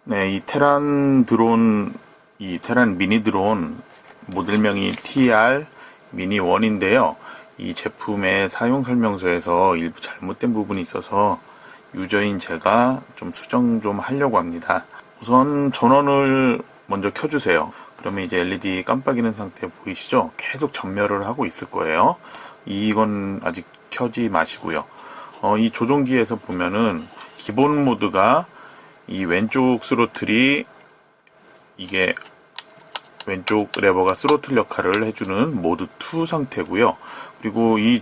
네, 이 테란 드론, 이 테란 미니 드론 모델명이 TR 미니 1인데요. 이 제품의 사용 설명서에서 일부 잘못된 부분이 있어서 유저인 제가 좀 수정 좀 하려고 합니다. 우선 전원을 먼저 켜주세요. 그러면 이제 LED 깜빡이는 상태 보이시죠? 계속 전멸을 하고 있을 거예요. 이건 아직 켜지 마시고요. 이 조종기에서 보면은 기본 모드가 이 왼쪽 스로틀이 이게 왼쪽 레버가 스로틀 역할을 해주는 모드 2 상태고요. 그리고 이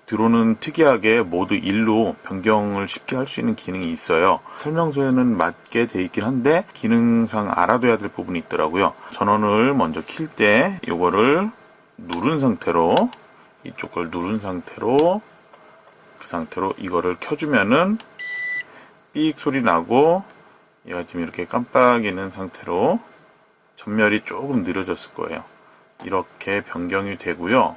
드론은 특이하게 모드 1로 변경을 쉽게 할 수 있는 기능이 있어요. 설명서에는 맞게 돼 있긴 한데 기능상 알아둬야 될 부분이 있더라고요. 전원을 먼저 킬 때 이거를 누른 상태로 이쪽 걸 누른 상태로 그 상태로 이거를 켜주면은 삑 소리 나고 얘가 지금 이렇게 깜빡이는 상태로 전멸이 조금 느려졌을 거예요. 이렇게 변경이 되고요.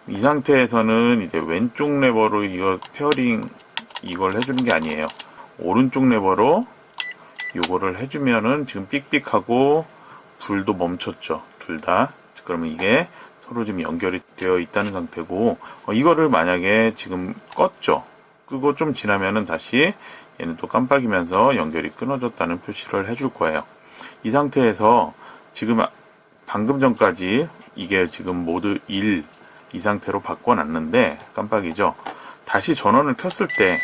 이 상태에서는 이제 왼쪽 레버로 이거 페어링 이걸 해주는 게 아니에요. 오른쪽 레버로 이거를 해주면은 지금 삑삑하고 불도 멈췄죠. 둘 다. 그러면 이게 서로 지금 연결이 되어 있다는 상태고, 이거를 만약에 지금 껐죠. 끄고 좀 지나면은 다시 얘는 또 깜빡이면서 연결이 끊어졌다는 표시를 해줄 거예요. 이 상태에서 지금 방금 전까지 이게 지금 모드 1 이 상태로 바꿔놨는데 깜빡이죠. 다시 전원을 켰을 때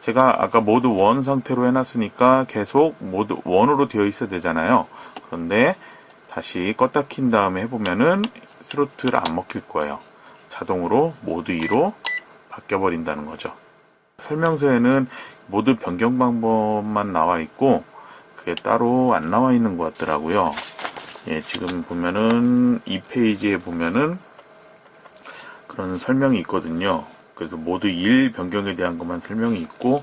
제가 아까 모드 1 상태로 해놨으니까 계속 모드 1으로 되어 있어야 되잖아요. 그런데 다시 껐다 킨 다음에 해보면은 스로틀 안 먹힐 거예요. 자동으로 모드 2로 바뀌어버린다는 거죠. 설명서에는 모드 변경 방법만 나와 있고 그게 따로 안 나와 있는 것 같더라고요. 예, 지금 보면은 이 페이지에 보면은 그런 설명이 있거든요. 그래서 모드 1 변경에 대한 것만 설명이 있고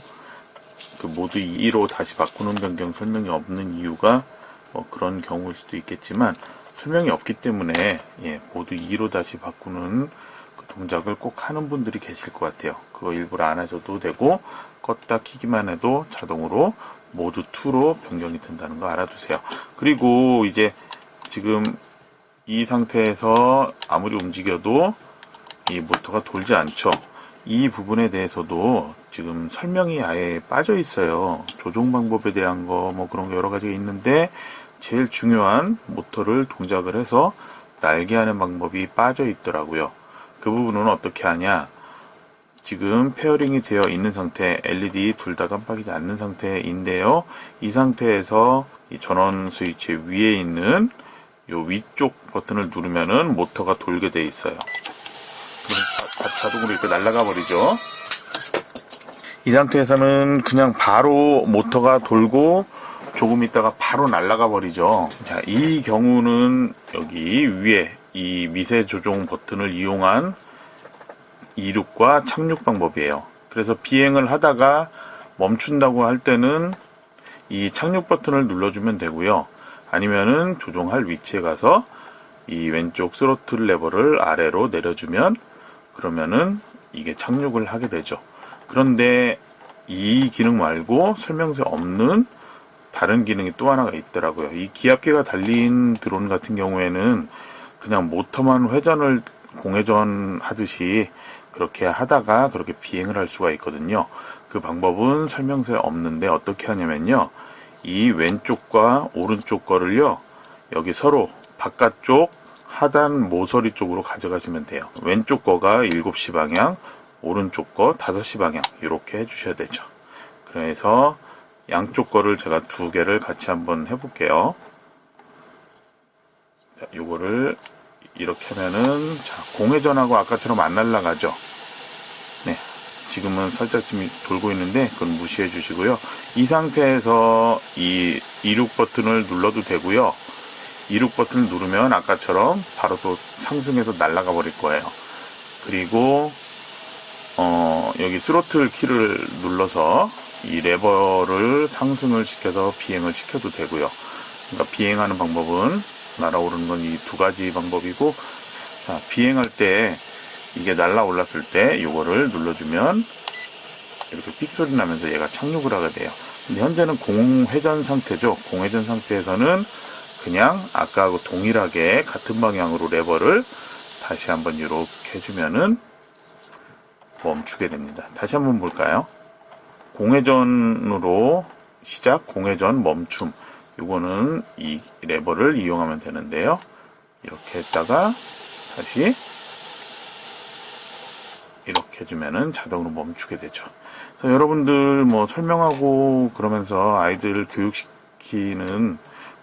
그 모드 2로 다시 바꾸는 변경 설명이 없는 이유가 뭐 그런 경우일 수도 있겠지만 설명이 없기 때문에 예, 모드 2로 다시 바꾸는 그 동작을 꼭 하는 분들이 계실 것 같아요. 그거 일부러 안 하셔도 되고 껐다 키기만 해도 자동으로 모드 2로 변경이 된다는 거 알아두세요. 그리고 이제 지금 이 상태에서 아무리 움직여도 이 모터가 돌지 않죠. 이 부분에 대해서도 지금 설명이 아예 빠져 있어요. 조종 방법에 대한 거 뭐 그런 게 여러 가지가 있는데 제일 중요한 모터를 동작을 해서 날게 하는 방법이 빠져 있더라고요. 그 부분은 어떻게 하냐? 지금 페어링이 되어 있는 상태, LED 둘 다 깜빡이지 않는 상태인데요. 이 상태에서 이 전원 스위치 위에 있는 요 위쪽 버튼을 누르면은 모터가 돌게 돼 있어요. 자동으로 이렇게 날아가 버리죠. 이 상태에서는 그냥 바로 모터가 돌고 조금 있다가 바로 날아가 버리죠. 자, 이 경우는 여기 위에 이 미세 조종 버튼을 이용한 이륙과 착륙 방법이에요. 그래서 비행을 하다가 멈춘다고 할 때는 이 착륙 버튼을 눌러주면 되고요. 아니면은 조종할 위치에 가서 이 왼쪽 스로틀 레버를 아래로 내려주면 그러면은 이게 착륙을 하게 되죠. 그런데 이 기능 말고 설명서에 없는 다른 기능이 또 하나가 있더라고요. 이 기압계가 달린 드론 같은 경우에는 그냥 모터만 회전을 공회전 하듯이 그렇게 하다가 그렇게 비행을 할 수가 있거든요. 그 방법은 설명서에 없는데 어떻게 하냐면요. 이 왼쪽과 오른쪽 거를요. 여기 서로 바깥쪽 하단 모서리 쪽으로 가져가시면 돼요. 왼쪽 거가 7시 방향, 오른쪽 거 5시 방향 이렇게 해주셔야 되죠. 그래서 양쪽 거를 제가 두 개를 같이 한번 해볼게요. 자, 요거를 이렇게 하면은 자, 공회전하고 아까처럼 안 날아가죠. 네, 지금은 살짝 좀 돌고 있는데 그건 무시해 주시고요. 이 상태에서 이 이륙 버튼을 눌러도 되고요. 이륙 버튼을 누르면 아까처럼 바로 또 상승해서 날아가 버릴 거예요. 그리고 여기 스로틀 키를 눌러서 이 레버를 상승을 시켜서 비행을 시켜도 되고요. 그러니까 비행하는 방법은 날아오르는 건 이 두 가지 방법이고, 자, 비행할 때 이게 날아올랐을 때 이거를 눌러주면 이렇게 삑 소리 나면서 얘가 착륙을 하게 돼요. 근데 현재는 공회전 상태죠. 공회전 상태에서는 그냥 아까하고 동일하게 같은 방향으로 레버를 다시 한번 이렇게 해주면은 멈추게 됩니다. 다시 한번 볼까요? 공회전으로 시작, 공회전, 멈춤. 요거는 이 레버를 이용하면 되는데요. 이렇게 했다가 다시 이렇게 해주면은 자동으로 멈추게 되죠. 그래서 여러분들 뭐 설명하고 그러면서 아이들 교육시키는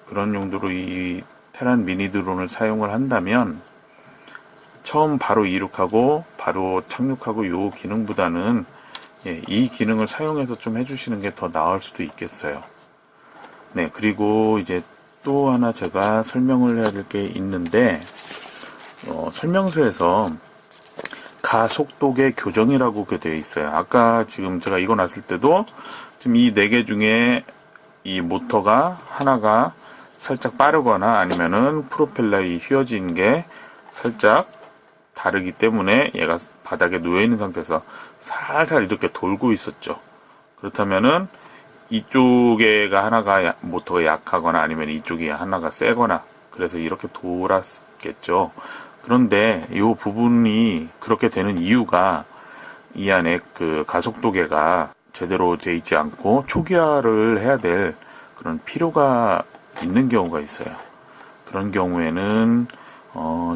그런 용도로 이 테란 미니 드론을 사용을 한다면 처음 바로 이륙하고 바로 착륙하고 요 기능보다는 이 기능을 사용해서 좀 해주시는 게 더 나을 수도 있겠어요. 네, 그리고 이제 또 하나 제가 설명을 해야 될 게 있는데 설명서에서 가속도계 교정이라고 되어 있어요. 아까 지금 제가 이거 놨을 때도 지금 이 4개 중에 이 모터가 하나가 살짝 빠르거나 아니면은 프로펠러에 휘어진 게 살짝 다르기 때문에 얘가 바닥에 놓여있는 상태에서 살살 이렇게 돌고 있었죠. 그렇다면은 이쪽에가 하나가 모터가 약하거나 아니면 이쪽이 하나가 세거나 그래서 이렇게 돌았겠죠. 그런데 이 부분이 그렇게 되는 이유가 이 안에 그 가속도계가 제대로 되어 있지 않고 초기화를 해야 될 그런 필요가 있는 경우가 있어요. 그런 경우에는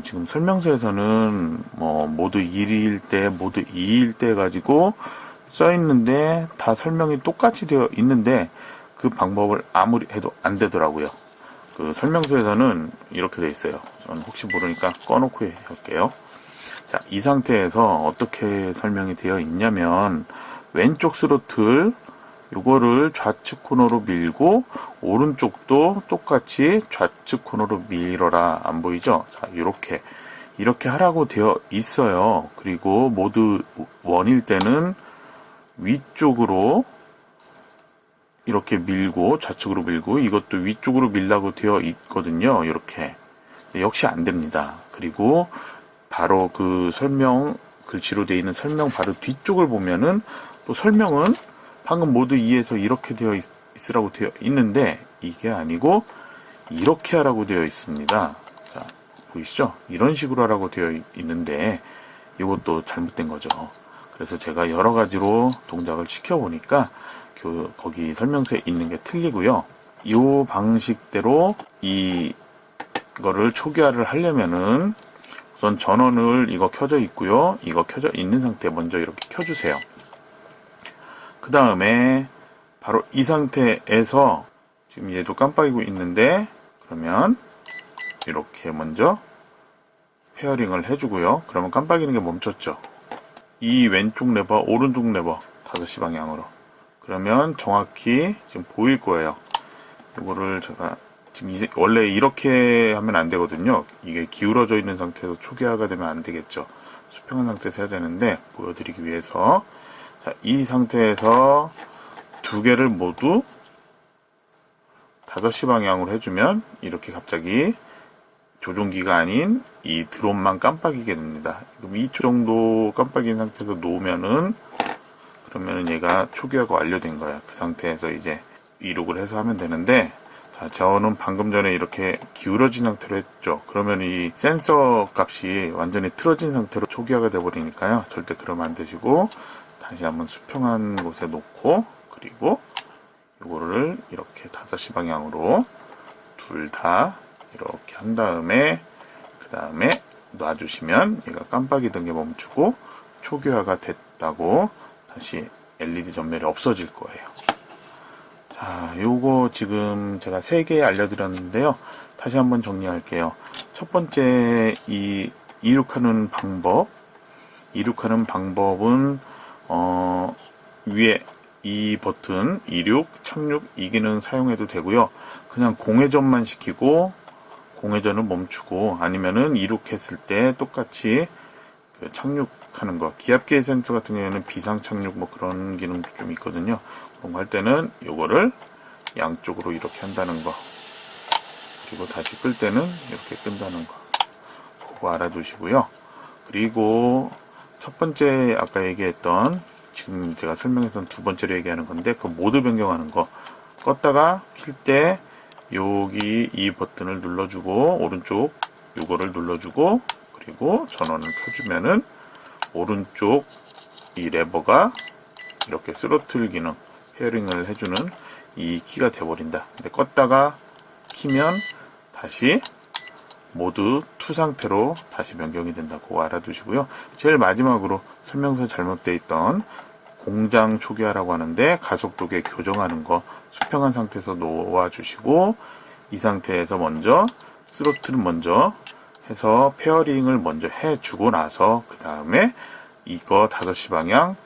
지금 설명서에서는 뭐 모드 1일 때, 모드 2일 때 가지고 써 있는데 다 설명이 똑같이 되어 있는데 그 방법을 아무리 해도 안 되더라고요. 그 설명서에서는 이렇게 되어 있어요. 저는 혹시 모르니까 꺼놓고 할게요. 자, 이 상태에서 어떻게 설명이 되어 있냐면 왼쪽 스로틀 요거를 좌측 코너로 밀고 오른쪽도 똑같이 좌측 코너로 밀어라. 안 보이죠? 자, 이렇게 하라고 되어 있어요. 그리고 모드 1일 때는 위쪽으로 이렇게 밀고 좌측으로 밀고 이것도 위쪽으로 밀라고 되어 있거든요. 이렇게 역시 안 됩니다. 그리고 바로 그 설명 글씨로 되어 있는 설명 바로 뒤쪽을 보면은 또 설명은 방금 모드 2에서 이렇게 되어 있으라고 되어 있는데 이게 아니고 이렇게 하라고 되어 있습니다. 자, 보이시죠? 이런 식으로 하라고 되어 있는데 이것도 잘못된 거죠. 그래서 제가 여러 가지로 동작을 시켜보니까 거기 설명서에 있는 게 틀리고요. 이 방식대로 이거를 초기화를 하려면은 우선 전원을 이거 켜져 있고요. 이거 켜져 있는 상태 먼저 이렇게 켜주세요. 그 다음에 바로 이 상태에서 지금 얘도 깜빡이고 있는데 그러면 이렇게 먼저 페어링을 해주고요. 그러면 깜빡이는 게 멈췄죠. 이 왼쪽 레버, 오른쪽 레버 5시 방향으로 그러면 정확히 지금 보일 거예요. 이거를 제가 지금 원래 이렇게 하면 안 되거든요. 이게 기울어져 있는 상태에서 초기화가 되면 안 되겠죠. 수평한 상태에서 해야 되는데 보여드리기 위해서 자, 이 상태에서 두 개를 모두 5시 방향으로 해주면 이렇게 갑자기 조종기가 아닌 이 드론만 깜빡이게 됩니다. 그럼 2초 정도 깜빡인 상태에서 놓으면은 그러면은 얘가 초기화가 완료된 거야. 그 상태에서 이제 이륙을 해서 하면 되는데 자, 저는 방금 전에 이렇게 기울어진 상태로 했죠. 그러면 이 센서 값이 완전히 틀어진 상태로 초기화가 돼버리니까요. 절대 그러면 안 되시고 다시 한번 수평한 곳에 놓고 그리고 이거를 이렇게 5시 방향으로 둘 다 이렇게 한 다음에 그 다음에 놔주시면 얘가 깜빡이던 게 멈추고 초기화가 됐다고 다시 LED 전멸이 없어질 거예요. 자, 요거 지금 제가 3개 알려드렸는데요. 다시 한번 정리할게요. 첫 번째 이륙하는 방법은 위에 이 버튼 이륙, 착륙 이 기능 사용해도 되고요. 그냥 공회전만 시키고 공회전을 멈추고 아니면은 이륙했을 때 똑같이 그 착륙하는 거. 기압계 센서 같은 경우에는 비상 착륙 뭐 그런 기능도 좀 있거든요. 그런 거 할 때는 요거를 양쪽으로 이렇게 한다는 거. 그리고 다시 끌 때는 이렇게 끈다는 거. 그거 알아두시고요. 그리고 첫 번째 아까 얘기했던 지금 제가 설명해서 두 번째로 얘기하는 건데, 그 모드 변경하는 거 껐다가 킬 때 여기 이 버튼을 눌러주고 오른쪽 요거를 눌러주고 그리고 전원을 켜주면은 오른쪽 이 레버가 이렇게 스로틀 기능 페어링을 해주는 이 키가 돼버린다. 근데 껐다가 키면 다시 모드 2 상태로 다시 변경이 된다고 알아두시고요. 제일 마지막으로 설명서에 잘못되어 있던 공장 초기화라고 하는데 가속도계 교정하는 거 수평한 상태에서 놓아주시고 이 상태에서 먼저 스로틀을 먼저 해서 페어링을 먼저 해주고 나서 그 다음에 이거 5시 방향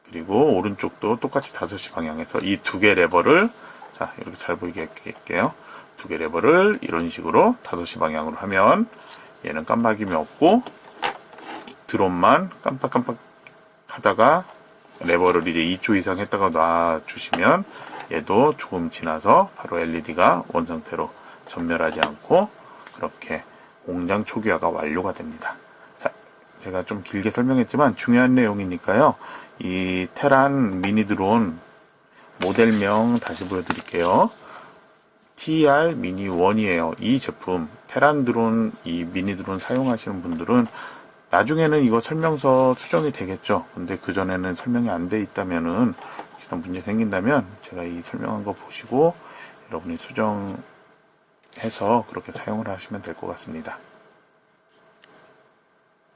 그리고 오른쪽도 똑같이 5시 방향에서 이 두 개 레버를 자 이렇게 잘 보이게 할게요. 두 개 레버를 이런 식으로 5시 방향으로 하면 얘는 깜빡임이 없고 드론만 깜빡깜빡 하다가 레버를 이제 2초 이상 했다가 놔주시면 얘도 조금 지나서 바로 LED가 원상태로 전멸하지 않고 그렇게 공장 초기화가 완료가 됩니다. 자, 제가 좀 길게 설명했지만 중요한 내용이니까요. 이 테란 미니 드론 모델명 다시 보여드릴게요. TR 미니 1이에요. 이 제품 테란 드론 이 미니 드론 사용하시는 분들은 나중에는 이거 설명서 수정이 되겠죠. 근데 그전에는 설명이 안 돼 있다면은 혹시나 문제 생긴다면 제가 이 설명한 거 보시고 여러분이 수정해서 그렇게 사용을 하시면 될 것 같습니다.